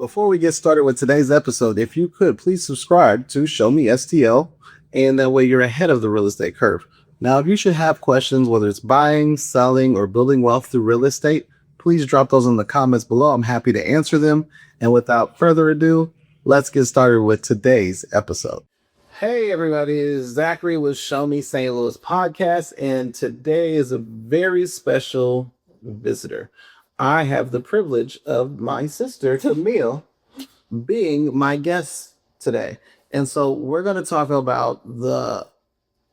before we get started with today's episode, if you could please subscribe to Show Me STL, and that way you're ahead of the real estate curve. Now, if you should have questions, whether it's buying, selling, or building wealth through real estate, please drop those in the comments below. I'm happy to answer them. And without further ado, let's get started with today's episode. Hey, everybody, it's Zachary with Show Me STL Podcast, and today is a very special visitor. I have the privilege of my sister, Camille, being my guest today. And so we're going to talk about the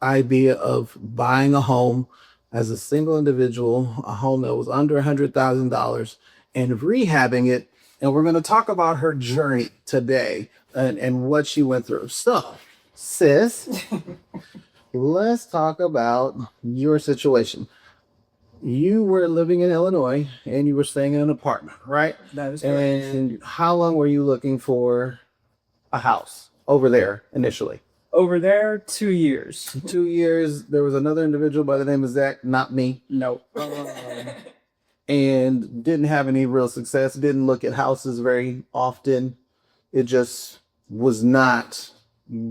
idea of buying a home as a single individual, a home that was under $100,000, and rehabbing it. And we're going to talk about her journey today and what she went through. So, sis, let's talk about your situation. You were living in Illinois and you were staying in an apartment, right? That is correct. And how long were you looking for a house over there initially? Over there, 2 years. 2 years. There was another individual by the name of Zach, not me. No. And didn't have any real success. Didn't look at houses very often. It just was not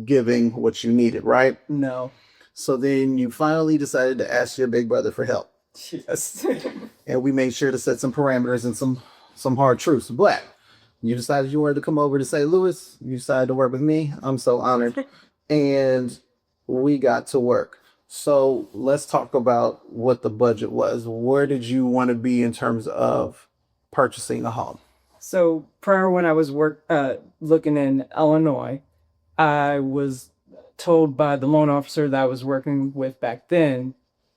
giving what you needed, right? No. So then you finally decided to ask your big brother for help. Yes. And we made sure to set some parameters and some hard truths. But you decided you wanted to come over to St. Louis. You decided to work with me. I'm so honored. And we got to work. So let's talk about what the budget was. Where did you want to be in terms of purchasing a home? So prior when I was looking in Illinois, I was told by the loan officer that I was working with back then,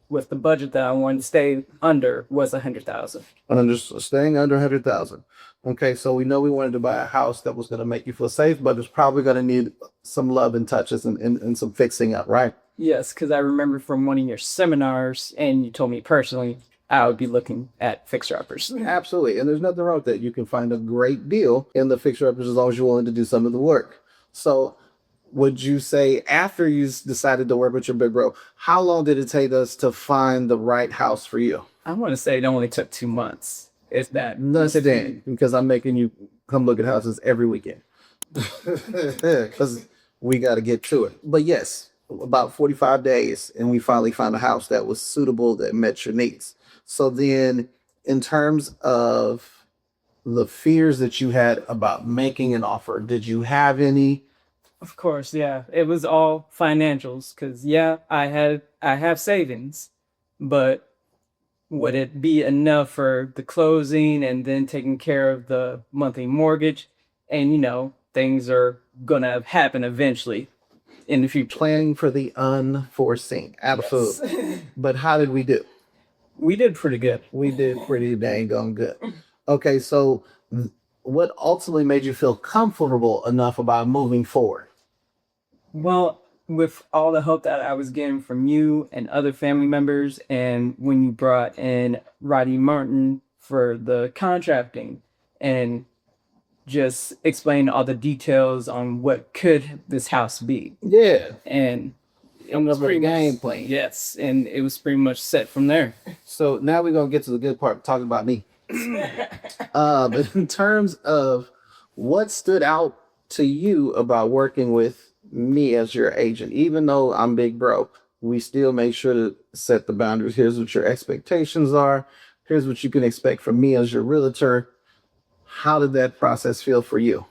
with the budget that I wanted to stay under was $100,000. Staying under 100,000. Okay, so we know we wanted to buy a house that was going to make you feel safe, but it's probably going to need some love and touches and some fixing up, right? Yes, because I remember from one of your seminars, and you told me personally, I would be looking at fixer-uppers. Absolutely, and there's nothing wrong with that. You can find a great deal in the fixer-uppers as long as you're willing to do some of the work. So would you say after you decided to work with your big bro, how long did it take us to find the right house for you? I want to say it only took 2 months. It's that. Less than, because I'm making you come look at houses every weekend. Because we got to get to it. But yes, about 45 days, and we finally found a house that was suitable, that met your needs. So then, in terms of the fears that you had about making an offer, did you have any? Of course, yeah. It was all financials because, yeah, I have savings, but would it be enough for the closing and then taking care of the monthly mortgage? And, things are going to happen eventually in the future. Planning for the unforeseen. Absolutely. Yes. But how did we do? We did pretty good. We did pretty dang on good. Okay, so what ultimately made you feel comfortable enough about moving forward? Well, with all the help that I was getting from you and other family members, and when you brought in Roddy Martin for the contracting and just explain all the details on what could this house be. Yeah. And it was pretty game plan. Yes, and it was pretty much set from there. So now we're going to get to the good part, talking about me. But in terms of what stood out to you about working with me as your agent, even though I'm big bro, we still make sure to set the boundaries. Here's what your expectations are. Here's what you can expect from me as your realtor. How did that process feel for you?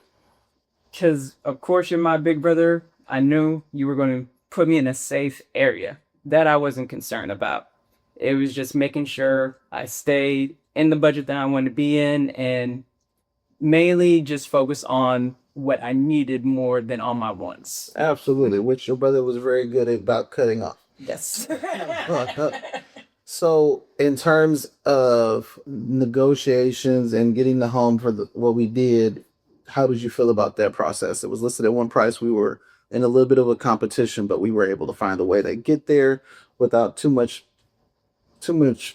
Because, of course, you're my big brother. I knew you were going to put me in a safe area. That I wasn't concerned about. It was just making sure I stayed in the budget that I wanted to be in and mainly just focus on what I needed more than on my wants. Absolutely, which your brother was very good about cutting off. Yes. So in terms of negotiations and getting the home for what we did, how did you feel about that process? It was listed at one price. We were in a little bit of a competition, but we were able to find a way to get there without too much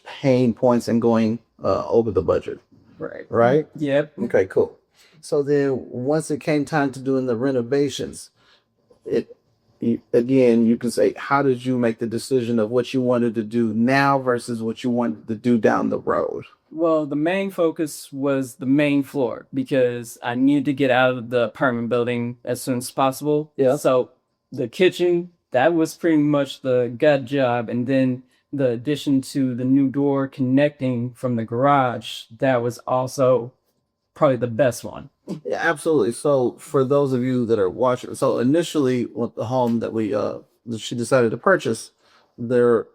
pain points and going over the budget. Right? Yep. Okay, cool. So then once it came time to doing the renovations, again, you can say, how did you make the decision of what you wanted to do now versus what you wanted to do down the road? Well, the main focus was the main floor because I needed to get out of the apartment building as soon as possible. Yeah. So the kitchen, that was pretty much the gut job. And then the addition to the new door connecting from the garage, that was also probably the best one. Yeah, absolutely. So for those of you that are watching, so initially with the home that that she decided to purchase, there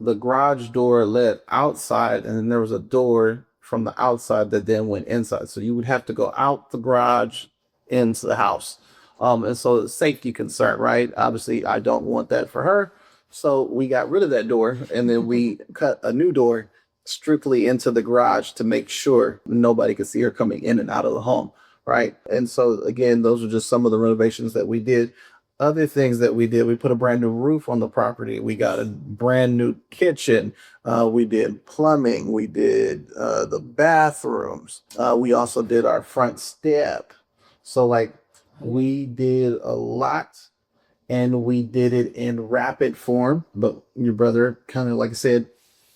the garage door led outside, and then there was a door from the outside that then went inside. So you would have to go out the garage into the house. And so it's safety concern, right? Obviously, I don't want that for her. So we got rid of that door and then we cut a new door strictly into the garage to make sure nobody could see her coming in and out of the home, right? And so again, those are just some of the renovations that we did. Other things that we did, we put a brand new roof on the property. We got a brand new kitchen. We did plumbing. We did the bathrooms. We also did our front step. So like we did a lot and we did it in rapid form. But your brother kind of, like I said,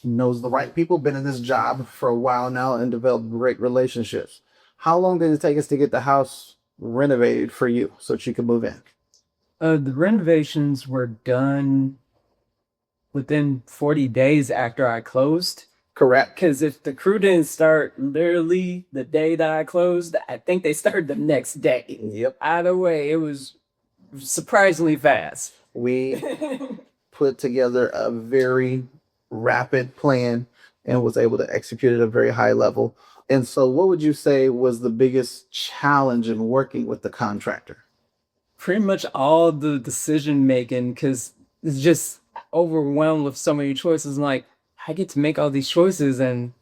knows the right people, been in this job for a while now and developed great relationships. How long did it take us to get the house renovated for you so that you could move in? The renovations were done within 40 days after I closed. Correct. Because if the crew didn't start literally the day that I closed, I think they started the next day. Yep. Either way, it was surprisingly fast. We put together a very rapid plan and was able to execute at a very high level. And so what would you say was the biggest challenge in working with the contractor? Pretty much all the decision making, because it's just overwhelmed with so many choices. Like, I get to make all these choices and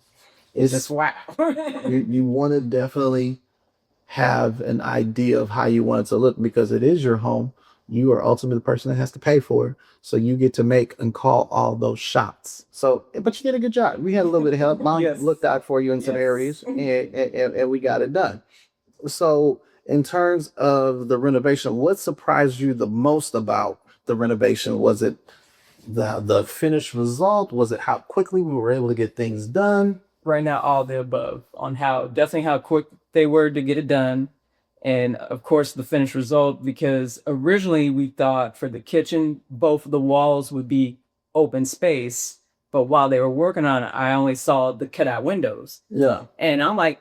it's just wow. You want to definitely have an idea of how you want it to look because it is your home. You are ultimately the person that has to pay for it. So you get to make and call all those shots. So, but you did a good job. We had a little bit of help. Mom Yes. looked out for you in some areas and we got it done. So in terms of the renovation, what surprised you the most about the renovation? Was it the finished result? Was it how quickly we were able to get things done? Right now, all the above on definitely how quick they were to get it done. And of course, the finished result, because originally we thought for the kitchen, both of the walls would be open space. But while they were working on it, I only saw the cutout windows. Yeah. And I'm like,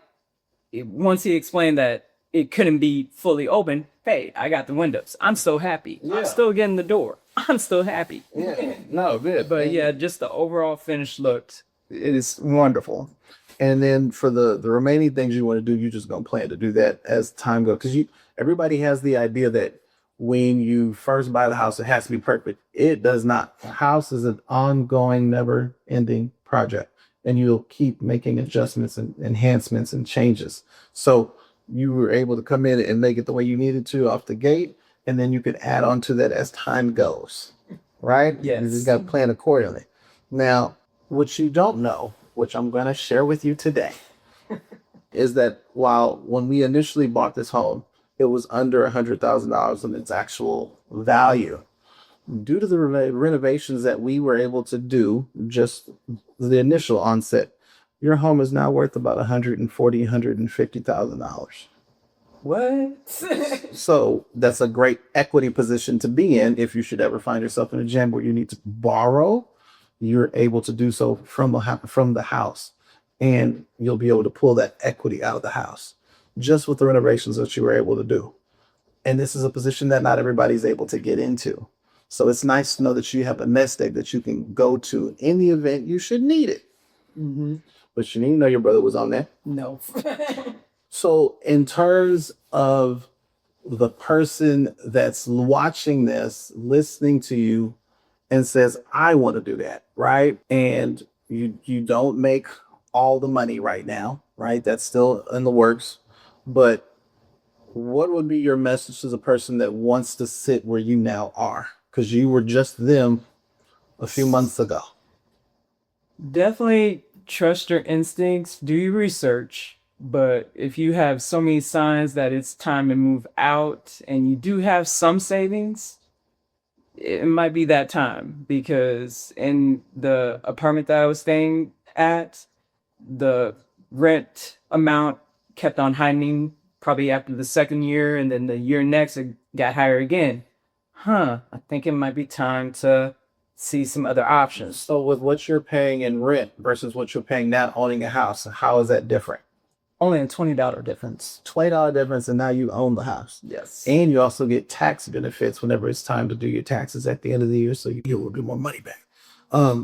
once he explained that it couldn't be fully open, hey, I got the windows. I'm so happy. Yeah. I'm still getting the door. I'm still happy. Yeah. No, good. But yeah, just the overall finish looked. It is wonderful. And then for the remaining things you want to do, you're just gonna plan to do that as time goes. Because everybody has the idea that when you first buy the house, it has to be perfect. It does not. The house is an ongoing, never-ending project, and you'll keep making adjustments and enhancements and changes. So you were able to come in and make it the way you needed to off the gate, and then you can add on to that as time goes. Right? Yes. You just got to plan accordingly. Now, what you don't know, which I'm going to share with you today, is that when we initially bought this home, it was under $100,000 in its actual value. Due to the renovations that we were able to do, just the initial onset, your home is now worth about $140,000, $150,000. What? So that's a great equity position to be in if you should ever find yourself in a jam where you need to borrow. You're able to do so from the house, and you'll be able to pull that equity out of the house just with the renovations that you were able to do. And this is a position that not everybody's able to get into. So it's nice to know that you have a nest egg that you can go to in the event you should need it. Mm-hmm. But you need to know your brother was on there. No. So in terms of the person that's watching this, listening to you, and says, I want to do that, right? And you don't make all the money right now, right? That's still in the works. But what would be your message to the person that wants to sit where you now are? Because you were just them a few months ago. Definitely trust your instincts, do your research. But if you have so many signs that it's time to move out and you do have some savings, it might be that time because in the apartment that I was staying at, the rent amount kept on heightening probably after the second year, and then the year next it got higher again. I think it might be time to see some other options. So with what you're paying in rent versus what you're paying now owning a house, how is that different? Only a $20 difference. $20 difference, and now you own the house. Yes. And you also get tax benefits whenever it's time to do your taxes at the end of the year, so you get a little bit more money back.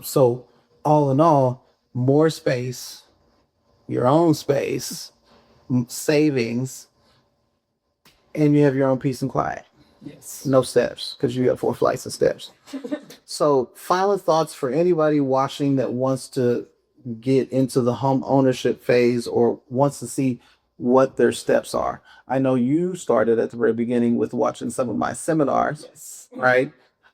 So all in all, more space, your own space, savings, and you have your own peace and quiet. Yes. No steps, because you got 4 flights of steps. So final thoughts for anybody watching that wants to get into the home ownership phase or wants to see what their steps are. I know you started at the very beginning with watching some of my seminars, Yes. right?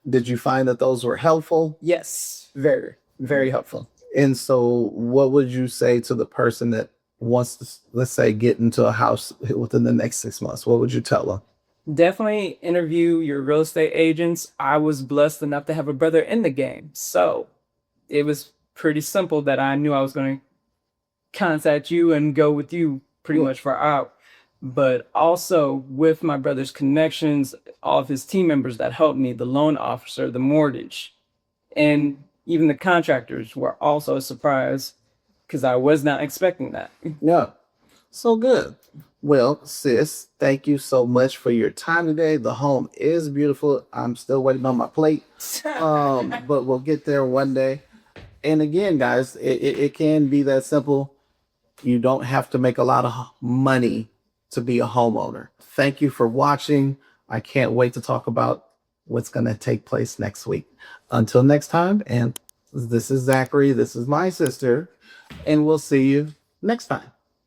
Did you find that those were helpful? Yes. Very, very helpful. And so what would you say to the person that wants to, let's say, get into a house within the next 6 months? What would you tell them? Definitely interview your real estate agents. I was blessed enough to have a brother in the game. So it was pretty simple that I knew I was going to contact you and go with you pretty much far out. But also with my brother's connections, all of his team members that helped me, the loan officer, the mortgage, and even the contractors were also a surprise because I was not expecting that. Yeah. So good. Well, sis, thank you so much for your time today. The home is beautiful. I'm still waiting on my plate. But we'll get there one day. And again, guys, it can be that simple. You don't have to make a lot of money to be a homeowner. Thank you for watching. I can't wait to talk about what's going to take place next week. Until next time, and this is Zachary. This is my sister. And we'll see you next time.